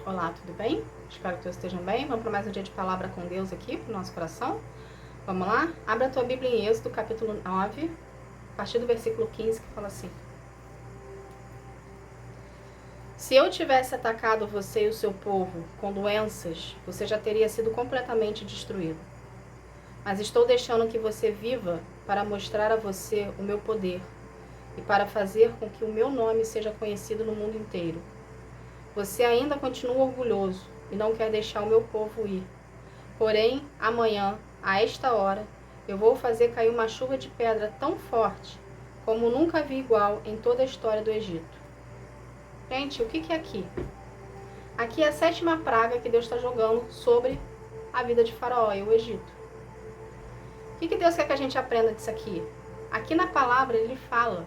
Olá, tudo bem? Espero que todos estejam bem. Vamos para mais um dia de palavra com Deus aqui para o nosso coração. Vamos lá? Abra a tua Bíblia em Êxodo, capítulo 9, a partir do versículo 15, que fala assim: Se eu tivesse atacado você e o seu povo com doenças, você já teria sido completamente destruído. Mas estou deixando que você viva para mostrar a você o meu poder e para fazer com que o meu nome seja conhecido no mundo inteiro. Você ainda continua orgulhoso e não quer deixar o meu povo ir. Porém, amanhã, a esta hora, eu vou fazer cair uma chuva de pedra tão forte como nunca vi igual em toda a história do Egito. Gente, o que é aqui? Aqui é a 7ª praga que Deus está jogando sobre a vida de Faraó e o Egito. O que Deus quer que a gente aprenda disso aqui? Aqui na palavra ele fala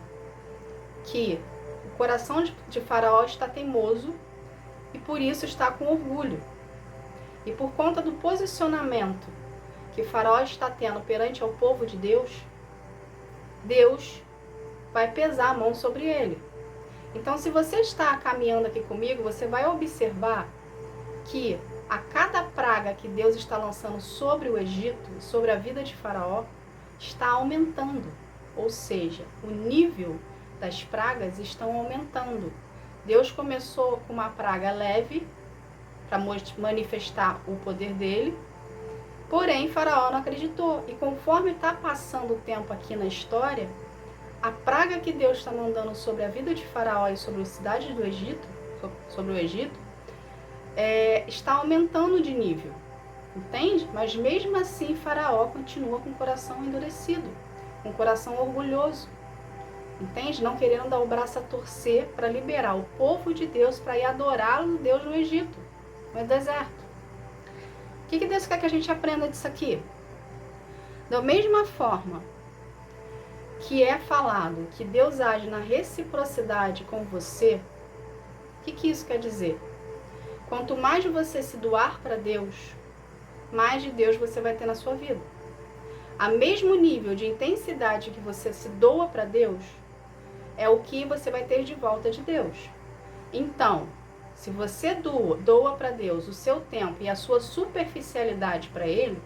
que o coração de Faraó está teimoso e por isso está com orgulho. E por conta do posicionamento que Faraó está tendo perante ao povo de Deus, Deus vai pesar a mão sobre ele. Então, se você está caminhando aqui comigo, você vai observar que a cada praga que Deus está lançando sobre o Egito, sobre a vida de Faraó, está aumentando. Ou seja, o nível das pragas estão aumentando. Deus começou com uma praga leve, para manifestar o poder dele, porém Faraó não acreditou, e conforme está passando o tempo aqui na história, a praga que Deus está mandando sobre a vida de Faraó e sobre a cidade do Egito, sobre o Egito, está aumentando de nível, entende? Mas mesmo assim Faraó continua com o coração endurecido, com o coração orgulhoso, entende? Não querendo dar o braço a torcer para liberar o povo de Deus para ir adorar o Deus no Egito, no deserto. O que Deus quer que a gente aprenda disso aqui? Da mesma forma que é falado que Deus age na reciprocidade com você, o que isso quer dizer? Quanto mais você se doar para Deus, mais de Deus você vai ter na sua vida. A mesmo nível de intensidade que você se doa para Deus, é o que você vai ter de volta de Deus. Então, se você doa para Deus o seu tempo e a sua superficialidade para Ele,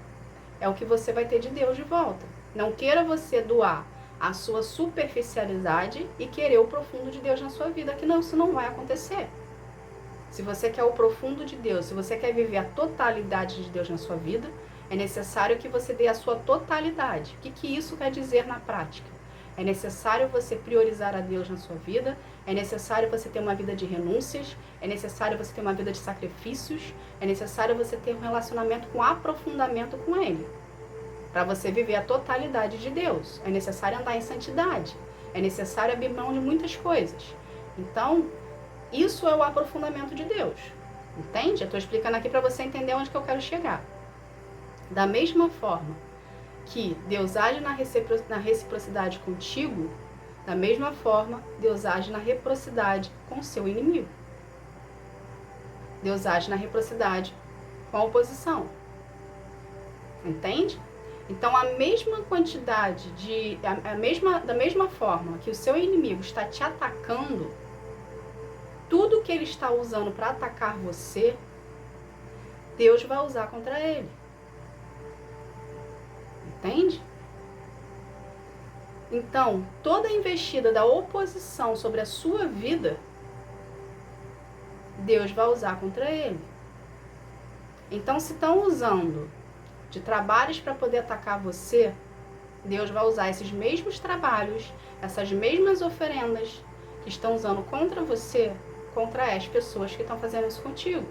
é o que você vai ter de Deus de volta. Não queira você doar a sua superficialidade e querer o profundo de Deus na sua vida, que não, isso não vai acontecer. Se você quer o profundo de Deus, se você quer viver a totalidade de Deus na sua vida, é necessário que você dê a sua totalidade. O que isso quer dizer na prática? É necessário você priorizar a Deus na sua vida, é necessário você ter uma vida de renúncias, é necessário você ter uma vida de sacrifícios, é necessário você ter um relacionamento com aprofundamento com Ele. Para você viver a totalidade de Deus, é necessário andar em santidade, é necessário abrir mão de muitas coisas. Então, isso é o aprofundamento de Deus, entende? Eu estou explicando aqui para você entender onde que eu quero chegar. Da mesma forma que Deus age na reciprocidade contigo, da mesma forma, Deus age na reciprocidade com o seu inimigo. Deus age na reciprocidade com a oposição. Entende? Então, a mesma quantidade da mesma forma que o seu inimigo está te atacando, tudo que ele está usando para atacar você, Deus vai usar contra ele. Entende? Então, toda a investida da oposição sobre a sua vida, Deus vai usar contra ele. Então, se estão usando de trabalhos para poder atacar você, Deus vai usar esses mesmos trabalhos, essas mesmas oferendas que estão usando contra você, contra as pessoas que estão fazendo isso contigo.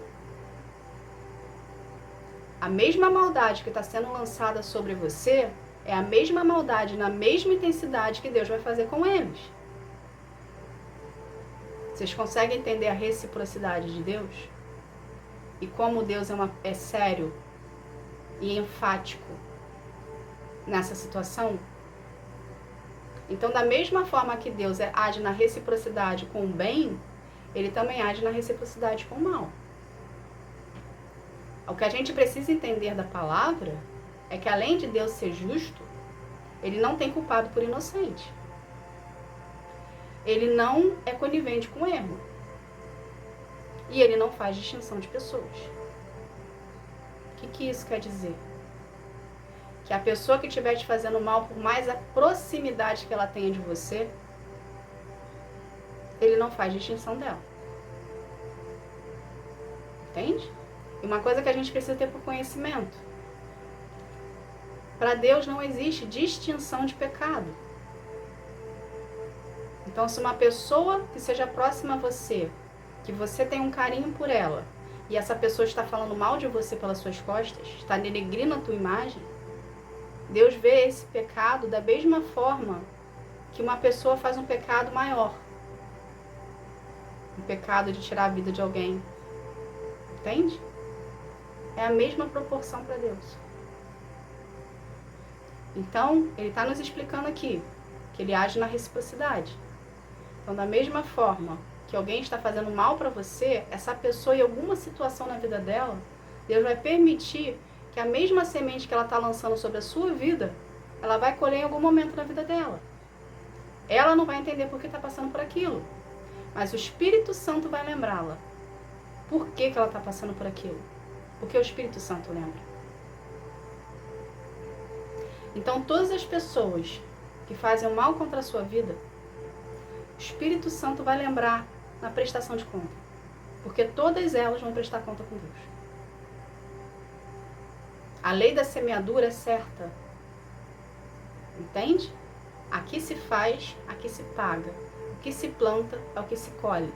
A mesma maldade que está sendo lançada sobre você é a mesma maldade, na mesma intensidade que Deus vai fazer com eles. Vocês conseguem entender a reciprocidade de Deus? E como Deus é sério e enfático nessa situação? Então, da mesma forma que Deus age na reciprocidade com o bem, Ele também age na reciprocidade com o mal. O que a gente precisa entender da palavra é que, além de Deus ser justo, Ele não tem culpado por inocente. Ele não é conivente com erro. E ele não faz distinção de pessoas. O que isso quer dizer? Que a pessoa que estiver te fazendo mal, por mais a proximidade que ela tenha de você, ele não faz distinção dela. Entende? E uma coisa que a gente precisa ter por conhecimento. Para Deus não existe distinção de pecado. Então, se uma pessoa que seja próxima a você, que você tem um carinho por ela, e essa pessoa está falando mal de você pelas suas costas, está denegrindo a tua imagem, Deus vê esse pecado da mesma forma que uma pessoa faz um pecado maior. Um pecado de tirar a vida de alguém. Entende? É a mesma proporção para Deus. Então, ele está nos explicando aqui que ele age na reciprocidade. Então, da mesma forma que alguém está fazendo mal para você, essa pessoa, em alguma situação na vida dela, Deus vai permitir que a mesma semente que ela está lançando sobre a sua vida, ela vai colher em algum momento na vida dela. Ela não vai entender por que está passando por aquilo, mas o Espírito Santo vai lembrá-la. Por que ela está passando por aquilo? Porque o Espírito Santo lembra. Então, todas as pessoas que fazem o mal contra a sua vida, o Espírito Santo vai lembrar na prestação de conta. Porque todas elas vão prestar conta com Deus. A lei da semeadura é certa. Entende? Aqui se faz, aqui se paga. O que se planta é o que se colhe.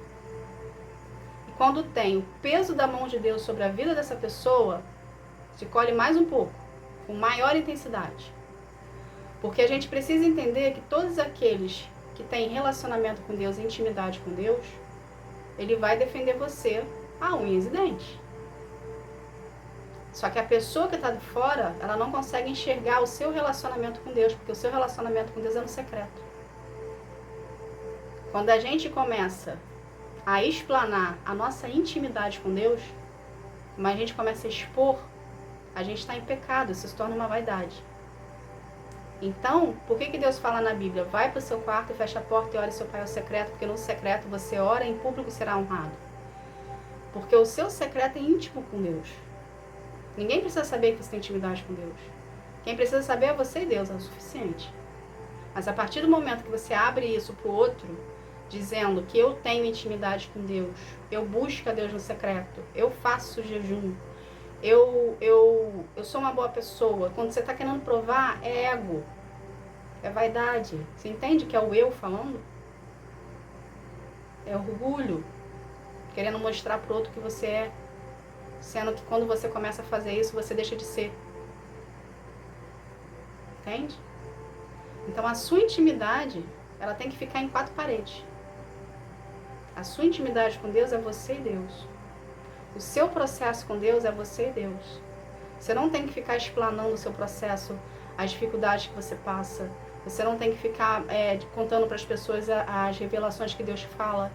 E quando tem o peso da mão de Deus sobre a vida dessa pessoa, se colhe mais um pouco, com maior intensidade. Porque a gente precisa entender que todos aqueles que têm relacionamento com Deus, intimidade com Deus, ele vai defender você a unhas e dentes. Só que a pessoa que está de fora, ela não consegue enxergar o seu relacionamento com Deus, porque o seu relacionamento com Deus é no secreto. Quando a gente começa a explanar a nossa intimidade com Deus, mas a gente começa a expor, a gente está em pecado, isso se torna uma vaidade. Então, por que Deus fala na Bíblia? Vai para o seu quarto e fecha a porta e ore seu Pai ao secreto, porque no secreto você ora e em público será honrado. Porque o seu secreto é íntimo com Deus. Ninguém precisa saber que você tem intimidade com Deus. Quem precisa saber é você e Deus, é o suficiente. Mas a partir do momento que você abre isso para o outro, dizendo que eu tenho intimidade com Deus, eu busco a Deus no secreto, eu faço jejum, eu sou uma boa pessoa. Quando você está querendo provar, é ego, é vaidade. Você entende que é o eu falando? É orgulho, querendo mostrar para o outro que você é. Sendo que quando você começa a fazer isso, você deixa de ser. Entende? Então a sua intimidade, ela tem que ficar em 4 paredes. A sua intimidade com Deus é você e Deus. O seu processo com Deus é você e Deus. Você não tem que ficar explanando o seu processo, as dificuldades que você passa. Você não tem que ficar contando para as pessoas as revelações que Deus te fala.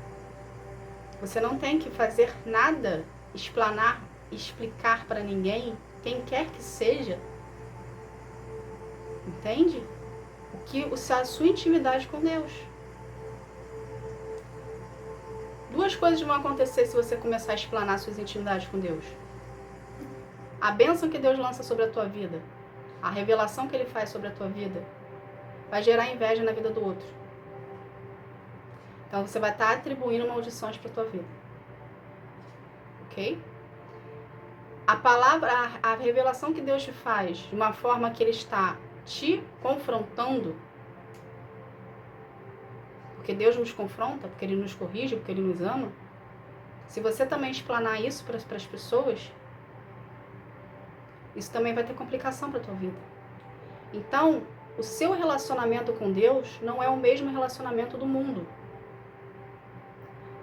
Você não tem que fazer nada, explanar, explicar para ninguém, quem quer que seja. Entende? A sua intimidade com Deus. 2 coisas vão acontecer se você começar a explanar suas intimidades com Deus. A bênção que Deus lança sobre a tua vida, a revelação que Ele faz sobre a tua vida, vai gerar inveja na vida do outro. Então você vai estar atribuindo maldições para a tua vida. Ok? A revelação que Deus te faz, de uma forma que Ele está te confrontando, porque Deus nos confronta, porque Ele nos corrige, porque Ele nos ama. Se você também explanar isso para as pessoas, isso também vai ter complicação para a tua vida. Então, o seu relacionamento com Deus não é o mesmo relacionamento do mundo.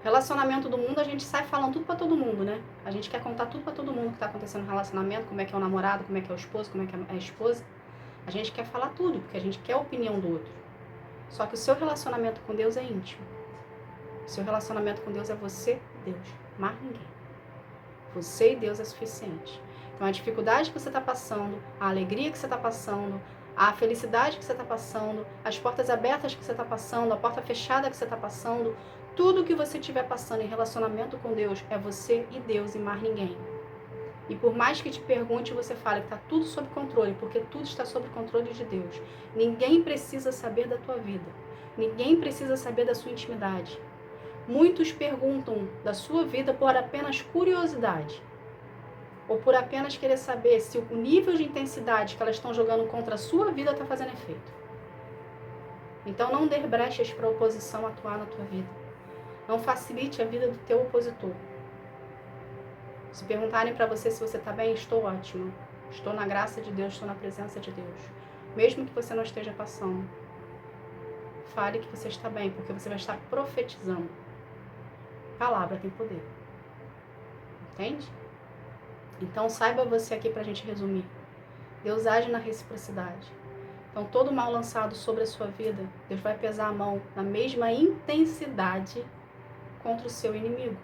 Relacionamento do mundo, a gente sai falando tudo para todo mundo, né? A gente quer contar tudo para todo mundo que está acontecendo no relacionamento, como é que é o namorado, como é que é o esposo, como é que é a esposa. A gente quer falar tudo, porque a gente quer a opinião do outro. Só que o seu relacionamento com Deus é íntimo. O seu relacionamento com Deus é você e Deus, mais ninguém. Você e Deus é suficiente. Então a dificuldade que você está passando, a alegria que você está passando, a felicidade que você está passando, as portas abertas que você está passando, a porta fechada que você está passando, tudo que você estiver passando em relacionamento com Deus é você e Deus e mais ninguém. E por mais que te pergunte, você fala que está tudo sob controle, porque tudo está sob controle de Deus. Ninguém precisa saber da tua vida. Ninguém precisa saber da sua intimidade. Muitos perguntam da sua vida por apenas curiosidade. Ou por apenas querer saber se o nível de intensidade que elas estão jogando contra a sua vida está fazendo efeito. Então não dê brechas para a oposição atuar na tua vida. Não facilite a vida do teu opositor. Se perguntarem para você se você está bem, estou ótimo. Estou na graça de Deus, estou na presença de Deus. Mesmo que você não esteja passando, fale que você está bem, porque você vai estar profetizando. Palavra tem poder. Entende? Então saiba você aqui para a gente resumir. Deus age na reciprocidade. Então todo mal lançado sobre a sua vida, Deus vai pesar a mão na mesma intensidade contra o seu inimigo.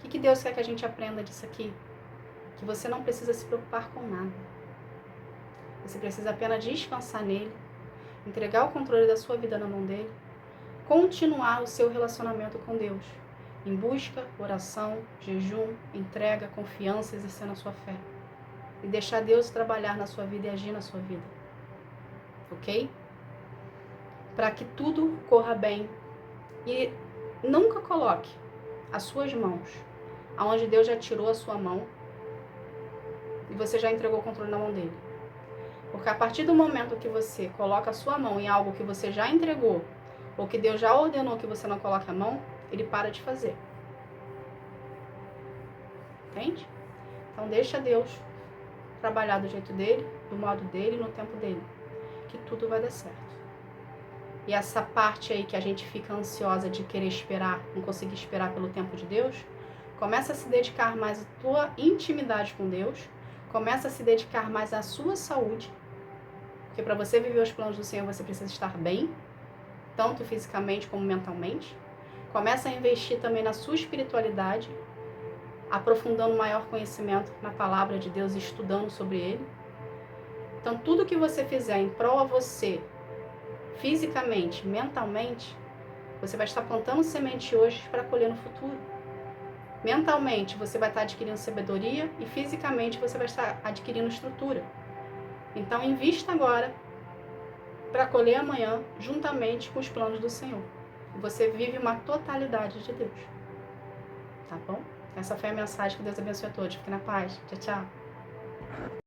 O que Deus quer que a gente aprenda disso aqui? Que você não precisa se preocupar com nada. Você precisa apenas descansar nele, entregar o controle da sua vida na mão dele, continuar o seu relacionamento com Deus, em busca, oração, jejum, entrega, confiança, exercendo a sua fé. E deixar Deus trabalhar na sua vida e agir na sua vida. Ok? Para que tudo corra bem. E nunca coloque as suas mãos aonde Deus já tirou a sua mão e você já entregou o controle na mão dele. Porque a partir do momento que você coloca a sua mão em algo que você já entregou, ou que Deus já ordenou que você não coloque a mão, ele para de fazer. Entende? Então deixa Deus trabalhar do jeito dele, do modo dele, no tempo dele, que tudo vai dar certo. E essa parte aí que a gente fica ansiosa de querer esperar, não conseguir esperar pelo tempo de Deus, começa a se dedicar mais à tua intimidade com Deus, começa a se dedicar mais à sua saúde, porque para você viver os planos do Senhor você precisa estar bem, tanto fisicamente como mentalmente. Começa a investir também na sua espiritualidade, aprofundando maior conhecimento na palavra de Deus e estudando sobre ele. Então tudo que você fizer em prol a você, fisicamente, mentalmente, você vai estar plantando semente hoje para colher no futuro. Mentalmente, você vai estar adquirindo sabedoria e fisicamente você vai estar adquirindo estrutura. Então, invista agora para colher amanhã, juntamente com os planos do Senhor. Você vive uma totalidade de Deus. Tá bom? Essa foi a mensagem. Que Deus abençoe a todos. Fique na paz. Tchau, tchau.